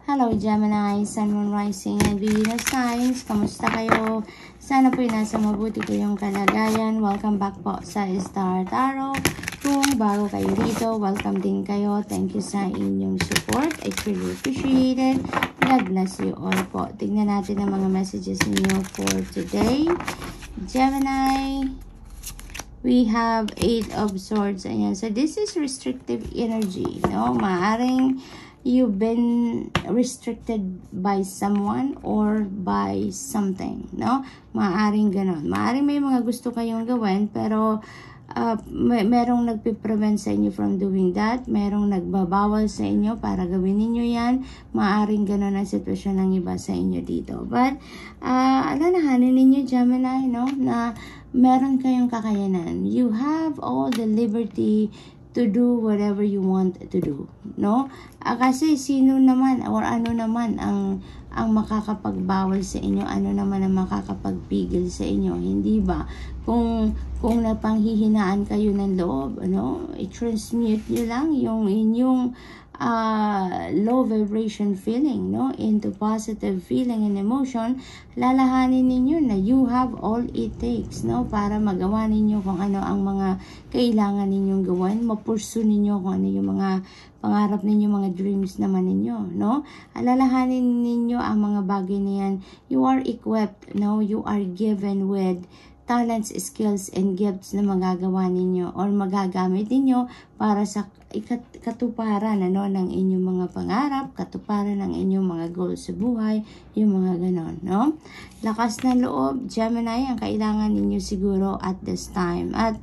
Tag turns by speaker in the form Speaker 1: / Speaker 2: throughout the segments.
Speaker 1: Hello Gemini, Sun, Moon, Rising, and Venus signs. Kamusta kayo? Sana po'y nasa mabuti kayong kalagayan. Welcome back po sa Star Tarot. Kung bago kayo dito, welcome din kayo. Thank you sa inyong support. I truly appreciate it. God bless you all po. Tignan natin ang mga messages niyo for today. Gemini, we have 8 of Swords. Ayan. So, this is restrictive energy. No? Maaring you've been restricted by someone or by something, no? Maaring ganon. Maaring may mga gusto kayong gawin, pero merong nagpiprevent sa inyo from doing that. Merong nagbabawal sa inyo para gawin ninyo yan. Maaring ganon ang sitwasyon ng iba sa inyo dito. But, alalahanin ninyo, Gemini, no? Na meron kayong kakayanan. You have all the liberty to do whatever you want to do, no? Kasi sino naman or ano naman ang makakapagbawal sa inyo, ano naman ang makakapagpigil sa inyo, hindi ba? Kung napanghihinaan kayo ng loob, ano, i-transmute nyo lang yung inyong low vibration feeling, no, into positive feeling and emotion. Lalahanin ninyo na you have all it takes, no, para magawa ninyo kung ano ang mga kailangan ninyong gawin, mapursu ninyo kung ano yung mga pangarap ninyo, mga dreams naman ninyo, no. Alalahanin ninyo ang mga bagay na yan. You are equipped, no, you are given with talents, skills, and gifts na magagawa ninyo or magagamit ninyo para sa katuparan, ano, ng inyong mga pangarap, katuparan ng inyong mga goals sa buhay, yung mga ganon, no? Lakas ng loob, Gemini, ang kailangan ninyo siguro at this time. At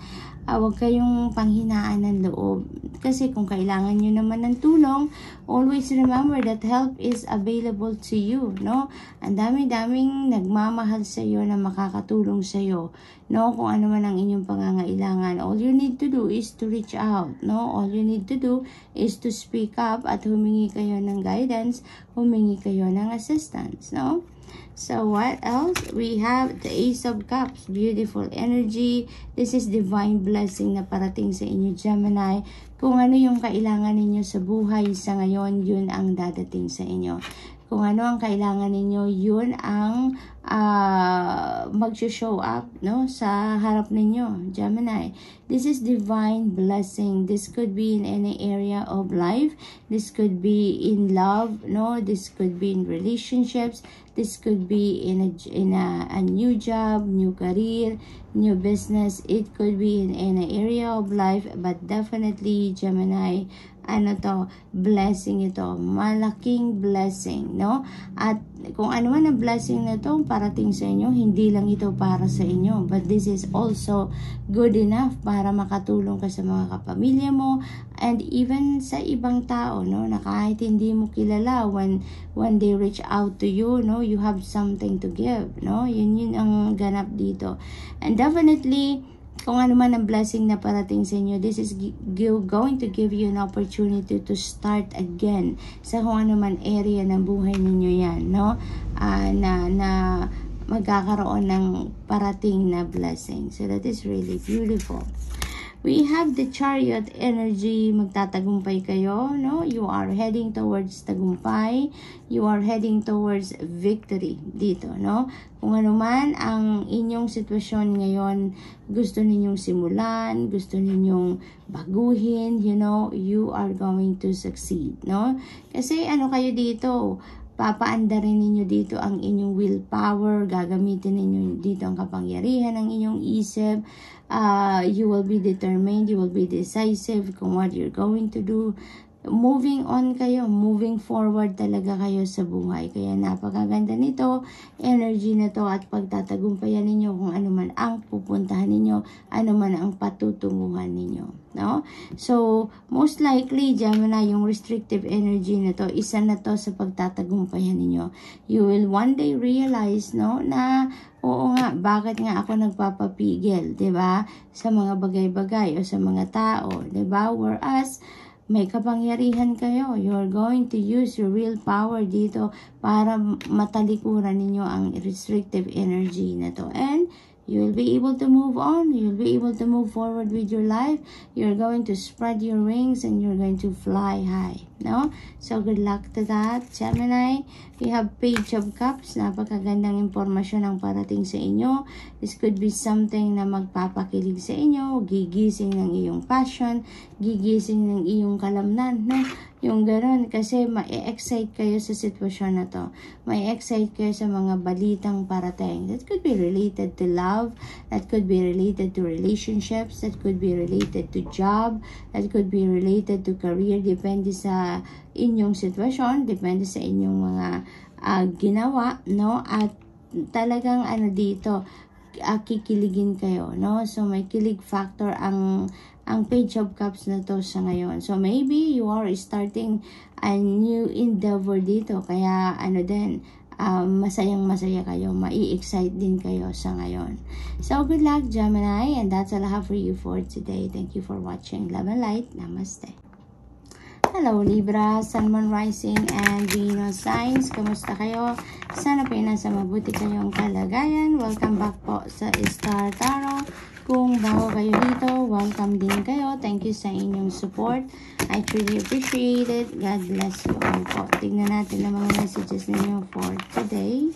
Speaker 1: huwag kayong panghinaan ng loob. Kasi kung kailangan nyo naman ng tulong, always remember that help is available to you, no? Ang dami-daming nagmamahal sa iyo na makakatulong sa iyo, no? Kung ano man ang inyong pangangailangan, all you need to do is to reach out, no? All you need to do is to speak up at humingi kayo ng guidance, humingi kayo ng assistance, no? So, what else? We have the Ace of Cups. Beautiful energy. This is divine blessing na parating sa inyo, Gemini. Kung ano yung kailangan ninyo sa buhay sa ngayon, yun ang dadating sa inyo. Kung ano ang kailangan ninyo, yun ang mag-show up, no, sa harap ninyo, Gemini. This is divine blessing. This could be in any area of life. This could be in love, no. This could be in relationships. This could be in a new job, new career, new business. It could be in any area of life, but definitely, Gemini, ano to, blessing ito, malaking blessing, no? At kung ano man ang blessing na to parating sa inyo, hindi lang ito para sa inyo, but this is also good enough para makatulong ka sa mga kapamilya mo and even sa ibang tao, no, na kahit hindi mo kilala, when they reach out to you, no, you have something to give, no? Yun ang ganap dito. And definitely, kung ano man ang blessing na parating sa inyo, this is going to give you an opportunity to start again sa kung ano man area ng buhay ninyo yan, no? Na magkakaroon ng parating na blessing. So that is really beautiful. We have the Chariot energy. Magtatagumpay kayo, no? You are heading towards tagumpay. You are heading towards victory dito, no? Kung ano man ang inyong sitwasyon ngayon, gusto ninyong simulan, gusto ninyong baguhin, you know, you are going to succeed, no? Kasi ano kayo dito, papaandarin ninyo dito ang inyong willpower, gagamitin ninyo dito ang kapangyarihan ng inyong isip. You will be determined, you will be decisive kung what you're going to do. Moving on kayo, moving forward talaga kayo sa buhay. Kaya napakaganda nito, energy na to, at pagtatagumpayan ninyo kung ano man ang pupuntahan ninyo, ano man ang patutunguhan ninyo, no? So, most likely, Gemini, yung restrictive energy na to, isa na to sa pagtatagumpayan ninyo. You will one day realize, no, na oo nga, bakit nga ako nagpapapigil, 'di ba? Sa mga bagay-bagay o sa mga tao, 'di ba? Whereas may kapangyarihan kayo. You're going to use your real power dito para matalikuran ninyo ang restrictive energy na to. And you will be able to move on. You'll be able to move forward with your life. You're going to spread your wings and you're going to fly high. no? So, good luck to that, Gemini. We have Page of Cups. Napakagandang impormasyon ang parating sa inyo. This could be something na magpapakilig sa inyo, gigising ng iyong passion, gigising ng iyong kalamnan, no? Yung gano'n, kasi ma-excite kayo sa sitwasyon na to. Ma-excite kayo sa mga balitang parating. That could be related to love, that could be related to relationships, that could be related to job, that could be related to career. Depende sa inyong sitwasyon, depende sa inyong mga ginawa, no? At talagang dito, kikiligin kayo, no? So may kilig factor ang Page of Cups na to sa ngayon. So maybe you are starting a new endeavor dito, kaya masayang-masaya kayo, mai-excite din kayo sa ngayon. So good luck, Gemini, and that's all I have for you for today. Thank you for watching. Love and light. Namaste. Hello Libra, Sun, Moon, Rising, and Venus signs. Kamusta kayo? Sana po nasa mabuti kayong kalagayan. Welcome back po sa Star Tarot. Kung bago kayo dito, welcome din kayo. Thank you sa inyong support. I truly appreciate it. God bless you all po. Tignan natin ang mga messages ninyo for today.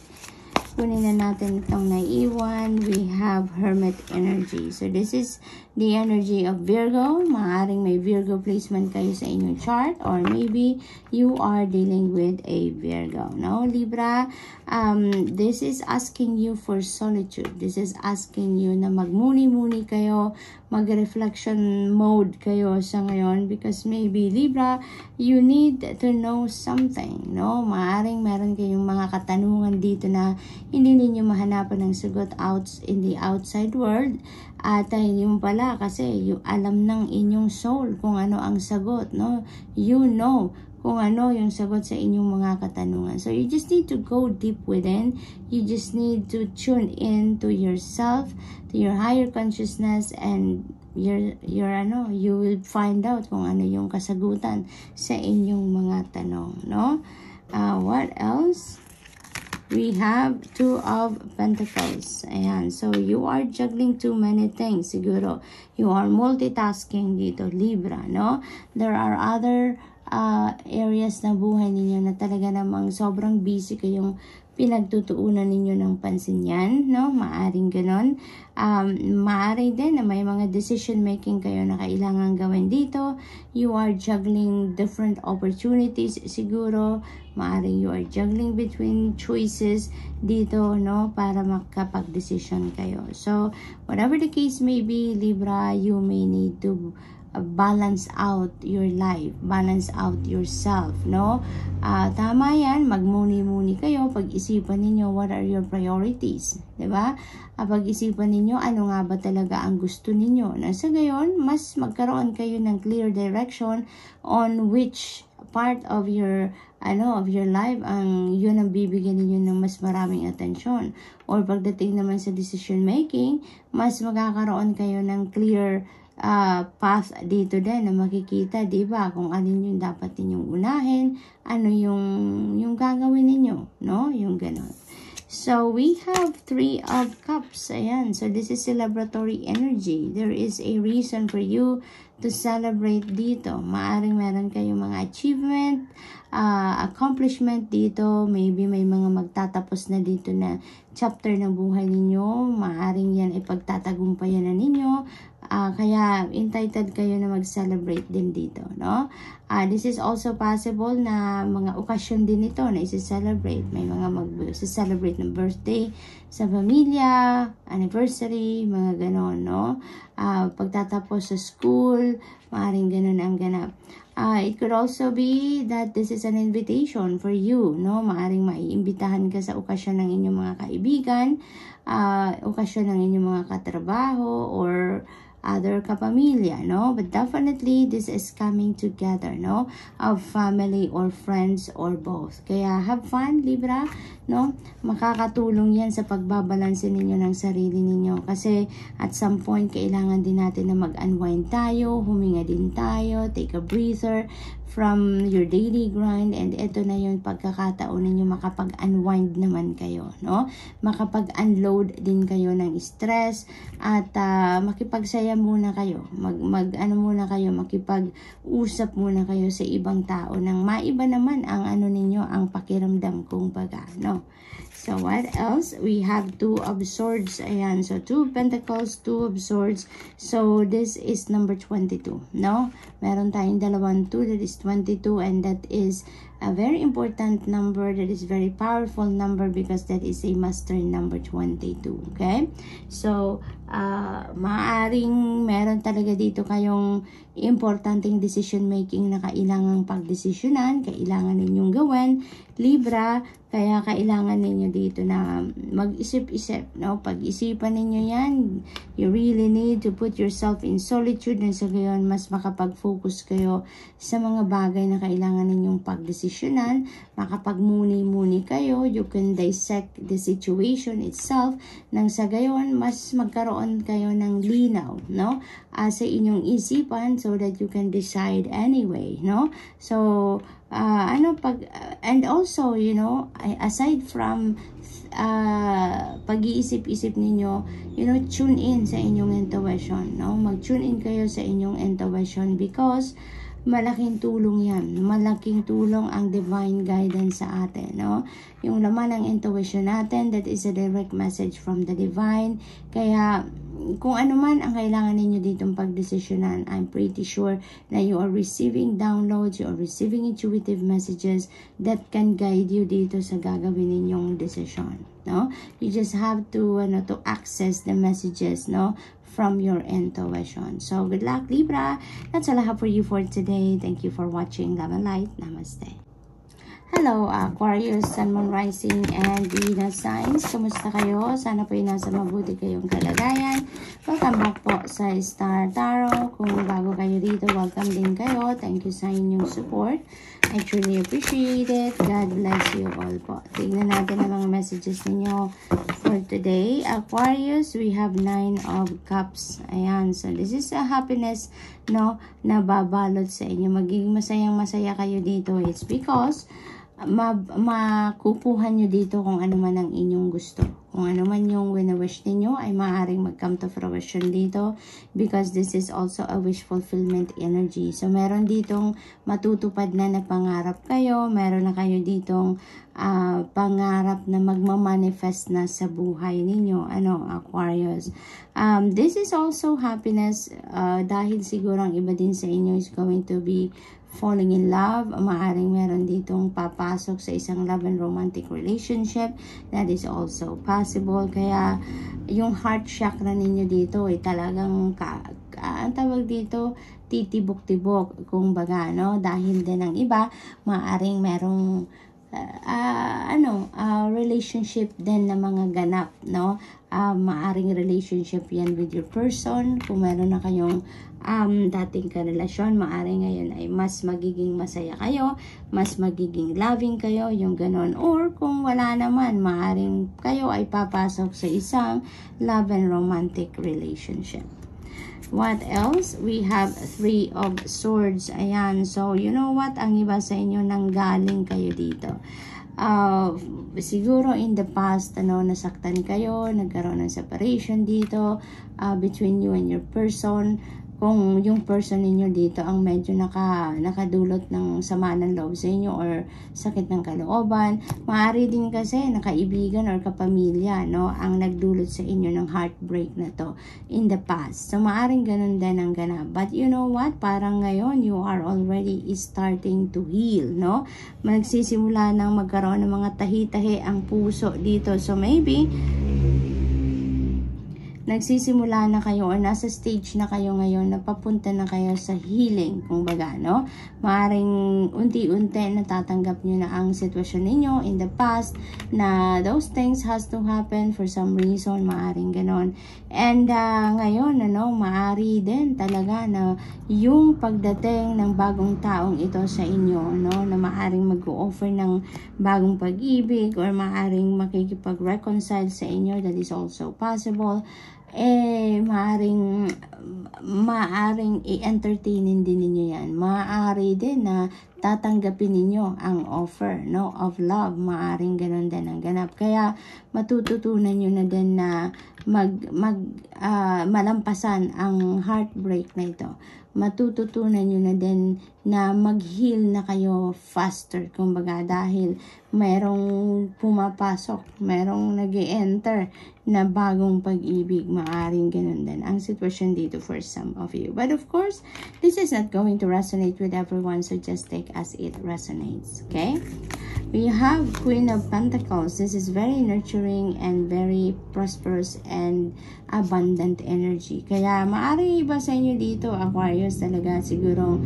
Speaker 1: Kunin na natin itong naiiwan. We have Hermit energy. So this is the energy of Virgo. Maaaring may Virgo placement kayo sa inyong chart, or maybe you are dealing with a Virgo. No, Libra, this is asking you for solitude. This is asking you na magmuni-muni kayo, mag-reflection mode kayo sa ngayon, because maybe Libra, you need to know something, no? Maaaring meron kayong mga katanungan dito na hindi ninyo mahanapan ng sagot in the outside world, at hindi mo pala kasi yung alam ng inyong soul kung ano ang sagot, no? You know kung ano yung sagot sa inyong mga katanungan. So you just need to go deep within. You just need to tune in to yourself, to your higher consciousness, and you will find out kung ano yung kasagutan sa inyong mga tanong, no? What else? We have Two of Pentacles. Ayan. So, you are juggling too many things. Siguro, you are multitasking dito, Libra, no? There are other areas na buhay ninyo na talaga namang sobrang busy kayong pinagtutuunan ninyo ng pansin yan, no? Maaring ganon. Maaring din na may mga decision making kayo na kailangan gawin dito. You are juggling different opportunities siguro. Maaring you are juggling between choices dito, no? Para makapag-decision kayo. So, whatever the case may be, Libra, you may need to balance out your life, balance out yourself, no? Tama yan, magmuni-muni kayo, pag-isipan ninyo what are your priorities, diba? Pag-isipan ninyo ano nga ba talaga ang gusto ninyo. Sa gayon, mas magkaroon kayo ng clear direction on which part of your life yun ang bibigyan ninyo ng mas maraming atensyon. Or pagdating naman sa decision making, mas magkakaroon kayo ng clear path dito din na makikita, diba, kung alin yung dapat ninyong unahin, ano yung gagawin ninyo, no? Yung ganon. So, we have Three of Cups. Ayan. So, this is celebratory energy. There is a reason for you to celebrate dito. Maaring meron kayong mga achievement, accomplishment dito. Maybe may mga magtatapos na dito na chapter ng buhay ninyo. Maaring yan ipagtatagumpayan na ninyo. Kaya entitled kayo na mag-celebrate din dito, no? This is also possible na mga okasyon din ito na isi-celebrate. May mga mag-celebrate ng birthday sa pamilya, anniversary, mga ganon, no? Pagtatapos sa school, maaaring ganon ang ganap. It could also be that this is an invitation for you, no? Maaaring maiimbitahan ka sa okasyon ng inyong mga kaibigan, okasyon ng inyong mga katrabaho, or other kapamilya, no? But definitely, this is coming together, no? Of family or friends or both. Kaya, have fun, Libra, no? Makakatulong yan sa pagbabalanse ninyo ng sarili ninyo. Kasi, at some point, kailangan din natin na mag-unwind tayo, huminga din tayo, take a breather, from your daily grind, and ito na yung pagkakataon ninyo makapag-unwind naman kayo, no? Makapag-unload din kayo ng stress at makipagsaya muna kayo, makipag-usap muna kayo sa ibang tao nang maiba naman ang ninyo, ang pakiramdam kung baga, no? So, what else? We have 2 of Swords. Ayan. So, 2 of Pentacles, 2 of Swords. So, this is number 22. No? Meron tayong dalawang 2. That is 22. And that is a very important number. That is very powerful number because that is a master number 22. Okay? So, maaaring meron talaga dito kayong importanteng decision making na kailangang pagdesisyonan, kailangan ninyong gawin, Libra, kaya kailangan ninyo dito na mag-isip-isip, no? Pag-isipan ninyo yan. You really need to put yourself in solitude na sa gayon mas makapag-focus kayo sa mga bagay na kailangan ninyong pagdesisyonan, makapag-muni-muni kayo, you can dissect the situation itself, nang sa gayon mas magkaroon kayo ng linaw, no? Sa inyong isipan so that you can decide anyway, no? So, and also, you know, aside from pag-iisip-isip ninyo, you know, tune in sa inyong intuition, no? Mag-tune in kayo sa inyong intuition because malaking tulong yan. Malaking tulong ang divine guidance sa atin, no? Yung laman ng intuition natin, that is a direct message from the divine. Kaya, kung ano man ang kailangan ninyo ditong pagdesisyonan, I'm pretty sure na you are receiving downloads, you are receiving intuitive messages that can guide you dito sa gagawin ninyong decision, no? You just have to access the messages, no, from your intuition. So, good luck, Libra. That's all I have for you for today. Thank you for watching. Love and light. Namaste. Hello, Aquarius, Sun, Moon, Rising, and Venus signs. Kumusta kayo? Sana po nasa mabuti kayong kalagayan. Welcome back po sa Star Tarot. Kung bago kayo dito, welcome din kayo. Thank you sa inyong support. I truly appreciate it. God bless you all po. Tingnan natin ang mga messages ninyo for today. Aquarius, we have 9 of Cups. Ayan. So, this is a happiness, no, na babalot sa inyo. Magiging masayang-masaya kayo dito. It's because makukuha nyo dito kung ano man ang inyong gusto. Kung ano man yung wina-wish ninyo ay maaaring mag-come to fruition dito because this is also a wish fulfillment energy. So, meron ditong matutupad na pangarap kayo. Meron na kayo ditong pangarap na magmamanifest na sa buhay ninyo. Aquarius. This is also happiness dahil siguro ang iba din sa inyo is going to be falling in love. Maaring meron ditong papasok sa isang love and romantic relationship. That is also possible. Kaya yung heart chakra ninyo dito ay talagang ang tawag dito, titibok-tibok kung baga, no? Dahil din ang iba, maaring merong relationship din na mga ganap, no? Maaring relationship yan with your person. Kung meron na kayong dating karelasyon, maaring ngayon ay mas magiging masaya kayo, mas magiging loving kayo, yung ganon. Or kung wala naman, maaring kayo ay papasok sa isang love and romantic relationship. What else? We have 3 of Swords. Ayan. So, you know what? Ang iba sa inyo nanggaling kayo dito. Siguro in the past, nasaktan kayo, nagkaroon ng separation dito between you and your person. Kung yung person ninyo dito ang medyo nakadulot ng sama ng loob sa inyo or sakit ng kalooban, maaari din kasi nakaibigan or kapamilya, no, ang nagdulot sa inyo ng heartbreak na to in the past. So, maaring ganun din ang ganap. But you know what? Parang ngayon, you are already starting to heal, no? Magsisimula nang magkaroon ng mga tahi-tahi ang puso dito. So, maybe nagsisimula na kayo or nasa stage na kayo ngayon na papunta na kayo sa healing, kung baga, no? Maaring unti-unti natatanggap nyo na ang sitwasyon ninyo in the past na those things has to happen for some reason, maaring ganon. And ngayon, maari din talaga na yung pagdating ng bagong taong ito sa inyo, no, na maaring mag-o-offer ng bagong pag-ibig or maaring makikipag-reconcile sa inyo, that is also possible. maaring i-entertainin din ninyo yan. Maaari din na tatanggapin ninyo ang offer, no, of love. Maaring ganun din ang ganap. Kaya matututunan nyo na din na malampasan ang heartbreak na ito. Matututunan nyo na din na mag-heal na kayo faster, kumbaga, dahil merong pumapasok, merong nag-e-enter na bagong pag-ibig. Maaring ganun din ang sitwasyon dito for some of you. But of course, this is not going to resonate with everyone, so just take as it resonates, okay? We have Queen of Pentacles. This is very nurturing and very prosperous and abundant energy. Kaya maaring iba sa inyo dito, Aquarius, talaga siguro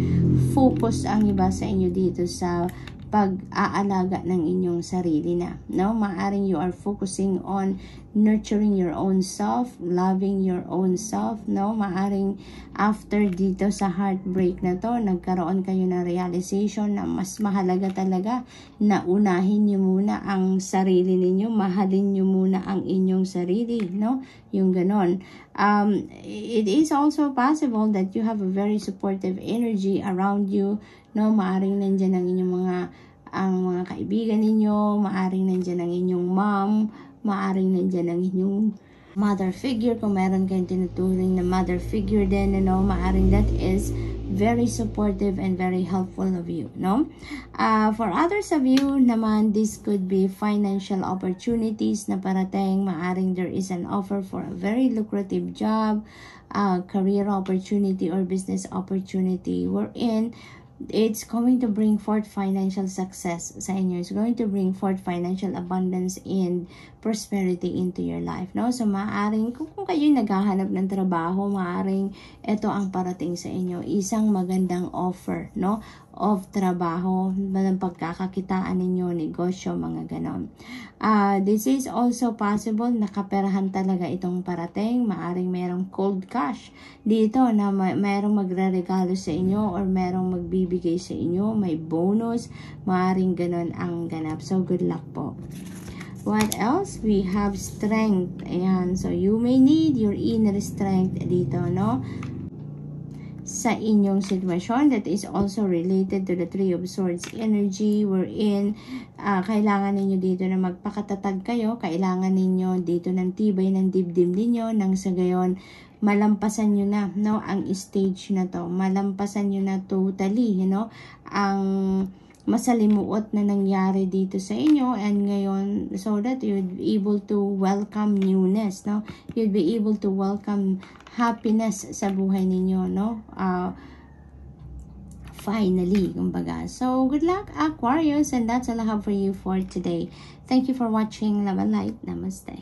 Speaker 1: focus ang iba sa inyo dito sa pag-aalaga ng inyong sarili na, no? Maaring you are focusing on nurturing your own self, loving your own self, no? Maaring after dito sa heartbreak na to, nagkaroon kayo ng realization na mas mahalaga talaga na unahin nyo muna ang sarili ninyo, mahalin nyo muna ang inyong sarili, no? Yung ganon. It is also possible that you have a very supportive energy around you, no? Maaring nandyan ang inyong mga kaibigan ninyo, maaring nandyan ang inyong mom, maaring nandyan ang inyong mother figure, kung meron kayong tinuturing na mother figure din, no? Maaring that is very supportive and very helpful of you, no? For others of you naman, this could be financial opportunities na parating. Maaring there is an offer for a very lucrative job, career opportunity or business opportunity wherein it's going to bring forth financial success sa inyo. It's going to bring forth financial abundance and prosperity into your life, no? So maaring kung kayo naghahanap ng trabaho, maaring ito ang parating sa inyo, isang magandang offer, no, of trabaho, ng pagkakakitaan ninyo, negosyo, mga ganon. This is also possible na kaperahan talaga itong parating. Maaring merong cold cash dito na merong magre-regalo sa inyo or merong magbibigay sa inyo, may bonus, maaring ganon ang ganap. So good luck po. What else? We have strength. Ayan. So you may need your inner strength dito, no? Sa inyong sitwasyon, that is also related to the Three of Swords energy, wherein kailangan ninyo dito na magpakatatag kayo, kailangan ninyo dito ng tibay ng dibdib ninyo, nang sa gayon malampasan nyo na, no, ang stage na to, malampasan nyo na totally, you know, ang masalimuot na nangyari dito sa inyo, and ngayon, so that you'd be able to welcome newness, no? You'd be able to welcome happiness sa buhay ninyo, no? Finally, kumbaga. So, good luck, Aquarius, and that's all I have for you for today. Thank you for watching. Love and light. Namaste.